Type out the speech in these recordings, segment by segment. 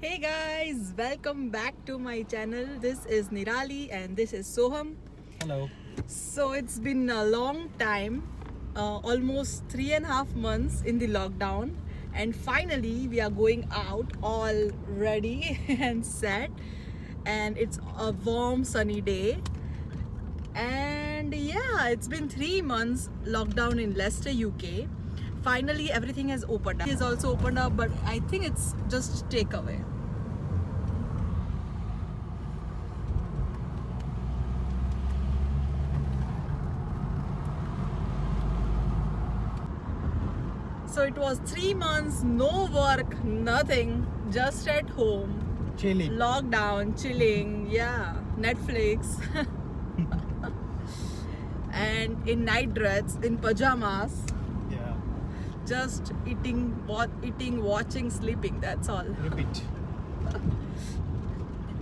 Hey guys, welcome back to my channel. This is Nirali and this is Soham. Hello. So it's been a long time, almost 3.5 months in the lockdown, and finally we are going out all ready and set. And it's a warm, sunny day. And yeah, it's been 3 months lockdown in Leicester, UK. Finally, everything has opened up. It has also opened up, but I think it's just takeaway. So it was 3 months, no work, nothing, just at home, Chilling. lockdown, chilling, yeah, Netflix, and in night dress, in pajamas, Yeah. just eating, watching, sleeping. That's all. Repeat.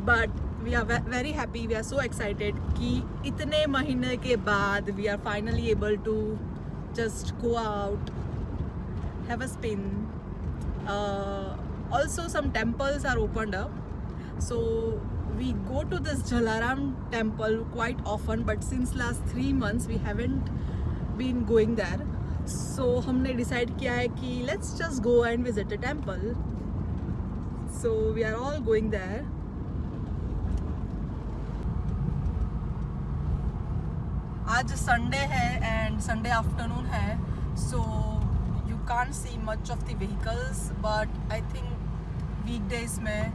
But we are very happy. We are so excited कि इतने महीने के बाद we are finally able to just go out, have a spin. Also, some temples are opened up, so we go to this Jalaram temple quite often. But since last 3 months, we haven't been going there. So हमने decide किया है कि let's just go and visit a temple. So we are all going there. आज Sunday है and Sunday afternoon है, so you can't see much of the vehicles, but I think weekdays में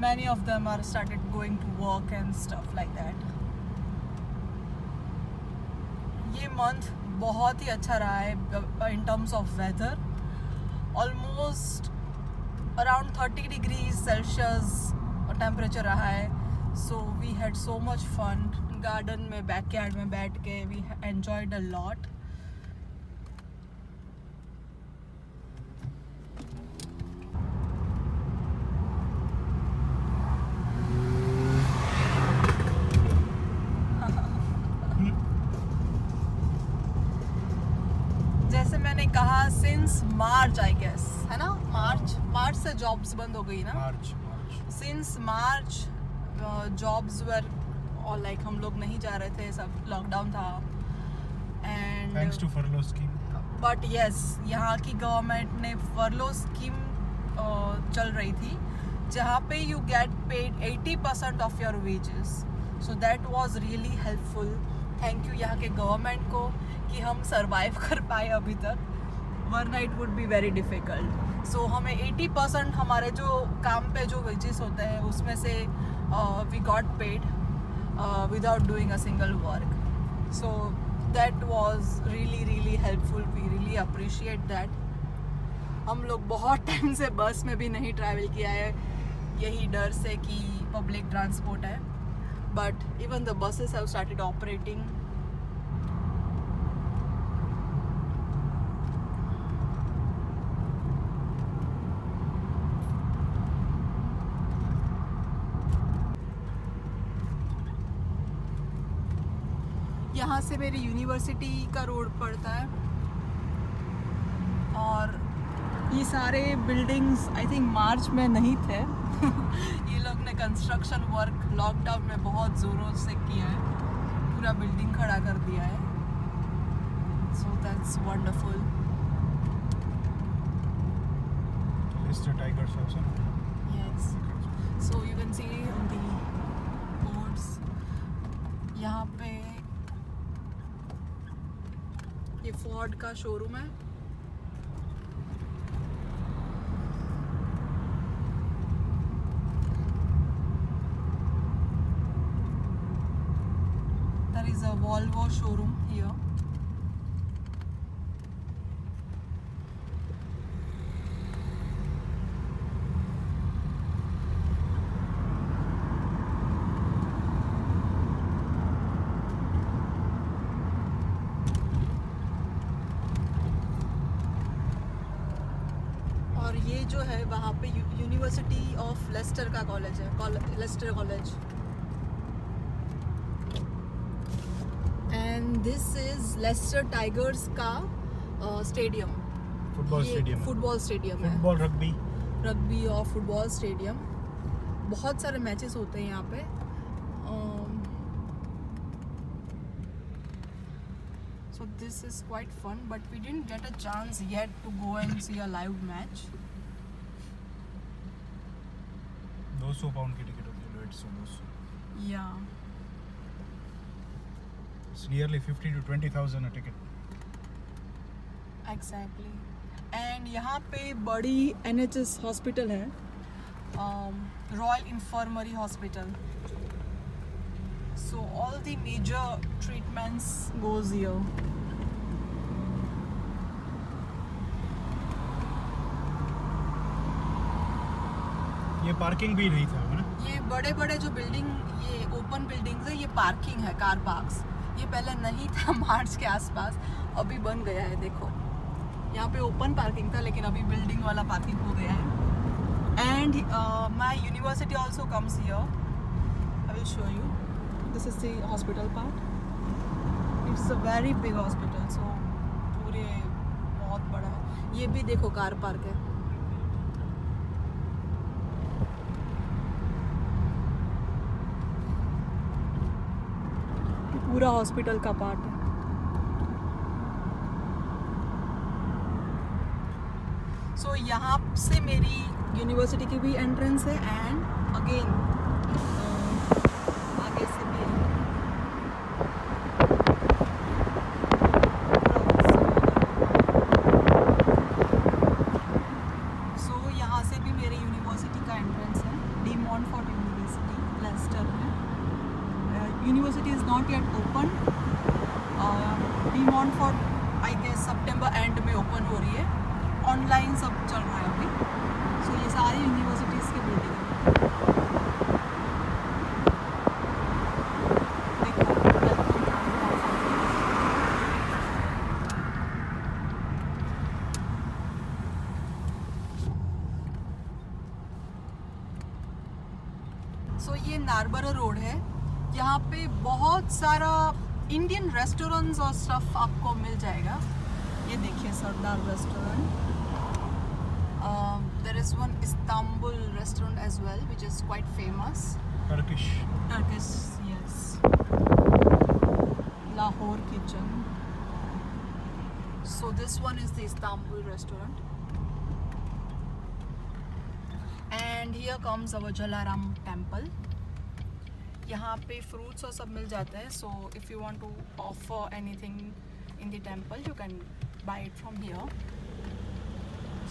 many of them are started going to work and stuff like that. ये month बहुत ही अच्छा रहा है in terms of weather. Almost around 30 degrees Celsius temperature रहा है. So we had so much fun. Garden में backyard में बैठ के we enjoyed a lot. जैसे मैंने कहा सिंस मार्च आई गेस है ना, मार्च से जॉब्स बंद हो गई ना. March. सिंस मार्च जॉब्स वर और लाइक हम लोग नहीं जा रहे थे, सब लॉकडाउन था. And Thanks to furlough scheme. But yes, यहाँ की गवर्नमेंट ने फर्लो स्कीम चल रही थी जहाँ पे you get paid 80% of your wages. So that was really helpful. Thank you यहाँ के गवर्नमेंट को कि हम सरवाइव कर पाए अभी तक, वरना it would be very difficult. So हमें 80% हमारे जो काम पे जो वेजेस होते हैं उसमें से we got paid without doing a single work. So that was really helpful. We really appreciate that. हम लोग बहुत टाइम से बस में भी नहीं ट्रैवल किया है, यही डर से कि पब्लिक ट्रांसपोर्ट है. But even the buses have started operating. यहाँ से मेरी यूनिवर्सिटी का रोड पड़ता है और ये सारे बिल्डिंग्स आई थिंक मार्च में नहीं थे. ये लोग ने कंस्ट्रक्शन वर्क लॉकडाउन में बहुत ज़ोरों से किया है, पूरा बिल्डिंग खड़ा कर दिया है. So that's wonderful. Leicester Tigers also. Yes, so you can see on the boards यहाँ पे ये फोर्ड का शोरूम है. There is a Volvo showroom here. और ये जो है वहाँ पे यूनिवर्सिटी ऑफ लेस्टर का कॉलेज है, Leicester college. And this is Leicester Tigers का stadium. Football stadium. Football stadium है. Football, rugby. रग्बी और फुटबॉल स्टेडियम। बहुत सारे मैचेस होते हैं यहाँ पे। So this is quite fun, but we didn't get a chance yet to go and see a live match. 200 pound की ticket होती है लोएट से 200. Yeah, It's nearly 50 to 20,000 a ticket. exactly. And यहाँ पे बड़ी NHS हॉस्पिटल है, royal infirmary hospital. So all the major treatments goes here. ये parking भी नहीं था ना. ये बड़े बड़े जो बिल्डिंग, ये ओपन बिल्डिंग्स है, ये पार्किंग है, कार पार्क्स. ये पहले नहीं था मार्च के आसपास, अभी बन गया है. देखो यहाँ पे ओपन पार्किंग था, लेकिन अभी बिल्डिंग वाला पार्किंग हो गया है. And my university also comes here. I will show you. This is the hospital part. It's a very big hospital. So पूरे बहुत बड़ा है. ये भी देखो कार पार्क है. पूरा हॉस्पिटल का पार्ट है. सो यहाँ से मेरी यूनिवर्सिटी की भी एंट्रेंस है. एंड अगेन आगे से भी. सो यहाँ से भी मेरी यूनिवर्सिटी का एंट्रेंस है. डी मॉन्टफोर्ट यूनिवर्सिटी लेस्टर में. University is not yet open. De Montfort I guess सितंबर एंड में ओपन हो रही है. ऑनलाइन सब चल रहा है अभी. सो ये सारी यूनिवर्सिटीज़ की बिल्डिंग है. सो ये नारबरा रोड है. यहाँ पे बहुत सारा इंडियन रेस्टोरेंट्स और स्टफ आपको मिल जाएगा. ये देखिए Sardar restaurant. There is one Istanbul restaurant as well which is quite famous. Turkish. Yes. Lahore kitchen. So this one is the Istanbul restaurant. And here comes our Jalaram temple. यहाँ पे फ्रूट्स और सब मिल जाते हैं. So if you want to offer anything in the temple you can buy it from here.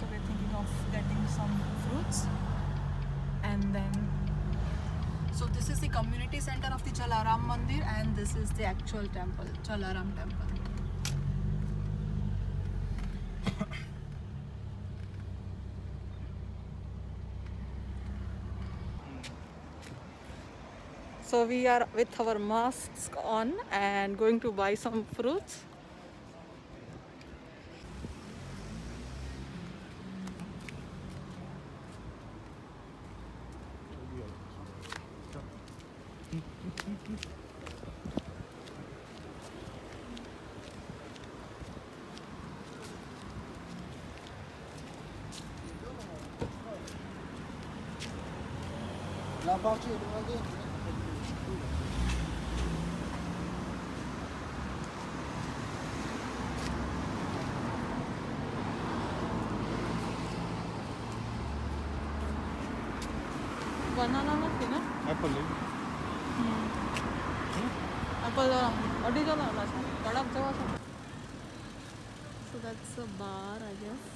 So we are thinking of getting some fruits. And then so this is the community centre of the Jalaram Mandir and this is the actual temple, Jalaram temple. So we are with our masks on and going to buy some fruits. Banana નથી ને? Apple લઈ. Apple અઢી જણા છે, કડક જેવા છે. So that's a bar, I guess.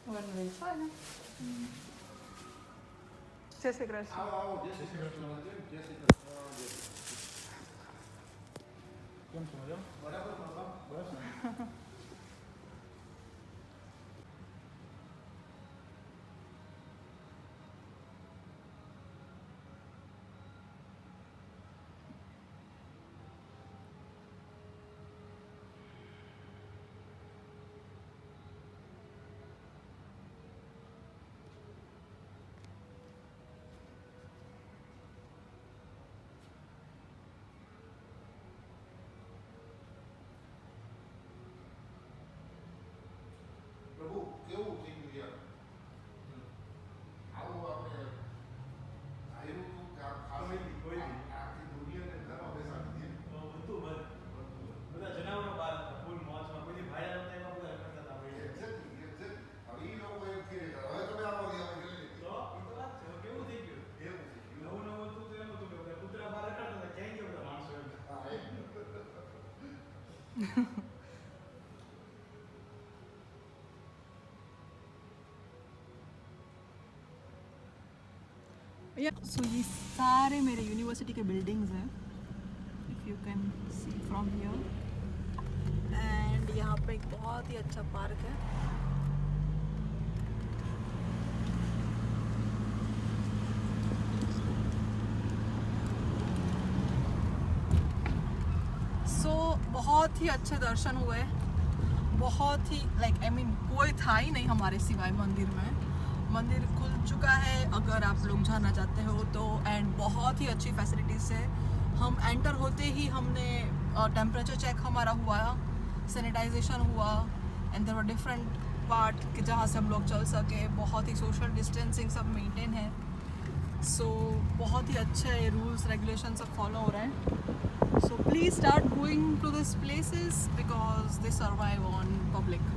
Bueno, fajne. Jai Shri Krishna. કેમ છો મજા? બસ ને. सो ये सारे मेरे यूनिवर्सिटी के बिल्डिंग्स हैं, if you can see from here. And यहाँ पे एक बहुत ही अच्छा पार्क है। सो बहुत ही अच्छे दर्शन हुए, बहुत ही कोई था ही नहीं हमारे सिवाय मंदिर में। मंदिर खुल चुका है अगर आप लोग जाना चाहते हो तो, एंड बहुत ही अच्छी फैसिलिटीज़ है। हम एंटर होते ही हमने टेम्परेचर चेक हमारा हुआ, सैनिटाइजेशन हुआ, and there were different part कि जहाँ से हम लोग चल सके। बहुत ही सोशल डिस्टेंसिंग सब मेंटेन है। सो बहुत ही अच्छे रूल्स रेगुलेशन सब फॉलो हो रहे हैं। So please start going to this places because they survive on public.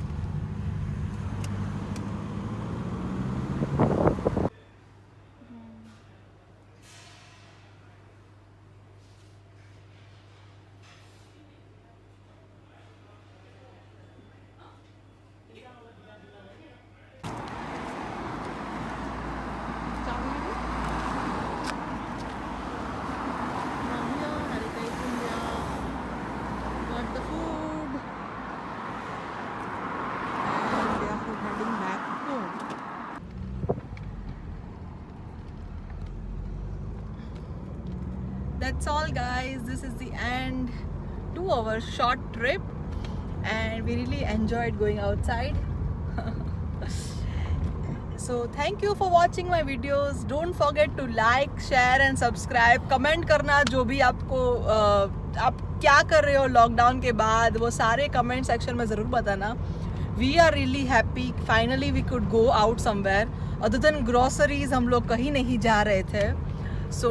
That's all guys, this is the end to our short trip and we really enjoyed going outside. So thank you for watching my videos. Don't forget to like, share and subscribe. Comment करना जो भी आपको आप क्या कर रहे हो lockdown के बाद, वो सारे कमेंट सेक्शन में ज़रूर बताना। We are really happy. Finally we could go out somewhere. Other than groceries हम लोग कहीं नहीं जा रहे थे। So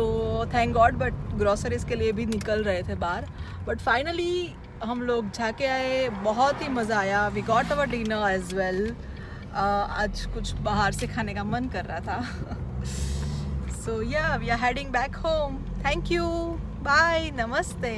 thank God, but groceries के लिए भी निकल रहे थे बाहर। बट फाइनली हम लोग जाके आए, बहुत ही मज़ा आया। We got our dinner as well. आज कुछ बाहर से खाने का मन कर रहा था। So yeah we are heading back home. Thank you, bye, नमस्ते।